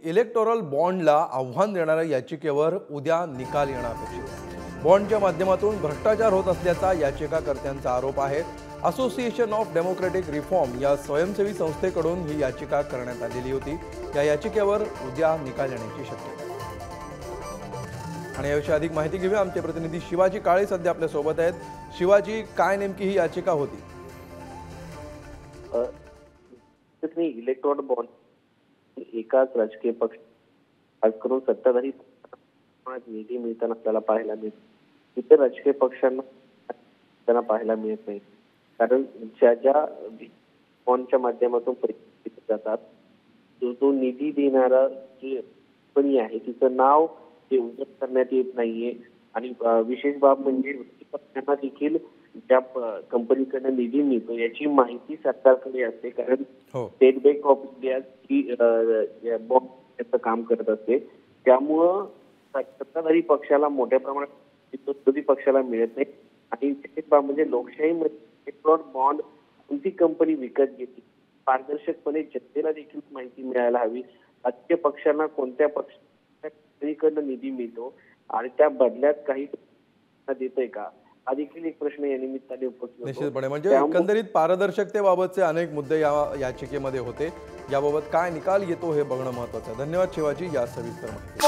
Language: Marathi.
इलेक्टोरल बॉन्डला आव्हान देणाऱ्या याचिकेवर उद्या निकाल येणं अपेक्षित आहे। बॉन्डच्या माध्यमातून भ्रष्टाचार होत असल्याचा याचिकाकर्त्यांचा आरोप आहे। असोसिएशन ऑफ डेमोक्रेटिक रिफॉर्म या स्वयंसेवी संस्थेकडून ही याचिका करण्यात आलेली होती। या याचिकेवर उद्या निकाल येण्याची शक्यता आहे। आणि याविषयी अधिक माहिती घेऊया, आमचे प्रतिनिधी शिवाजी काळे सध्या आपल्या सोबत आहेत। शिवाजी, काय नेमकी ही याचिका होती? इलेक्ट्रॉन बॉन्ड एकाच राजकीय पक्ष खास करून सत्ताधारी निधी मिळताना आपल्याला पाहायला मिळते। इतर राजकीय पक्षांना त्यांना पाहायला मिळत नाही, कारण ज्या बॉन्डच्या माध्यमातून परीक्षित जातात जो निधी देणारा जी कंपनी आहे तिचं नाव ते उल्लेख करण्यात येत नाहीये। आणि विशेष बाब म्हणजे पक्षांना देखील ज्या कंपनीकडे निधी मिळतो याची माहिती सरकारकडे असते, कारण state bank of India he bond काम करत असते। त्यामुळं सत्ताधारी पक्षाला मोठ्या प्रमाणात विरोधी पक्षाला मिळत नाही। आणि विशेष बाब म्हणजे लोकशाहीमध्ये इलेक्ट्रॉन बॉन्ड कोणती कंपनी विकत घेते पारदर्शकपणे जनतेला देखील माहिती मिळायला हवी। राजकीय पक्षांना कोणत्या पक्षाकडून निधी मिळतो आणि त्या बदल्यात काही देतोय का, हा देखील एक प्रश्न या निमित्ताने उपस्थित होतो। निश्चितपणे म्हणजे एकंदरीत पारदर्शकतेबाबतचे अनेक मुद्दे या याचिकेमध्ये होते। याबाबत काय निकाल येतो हे बघणं महत्त्वाचं आहे। धन्यवाद शिवाजी या सविस्तर माहिती।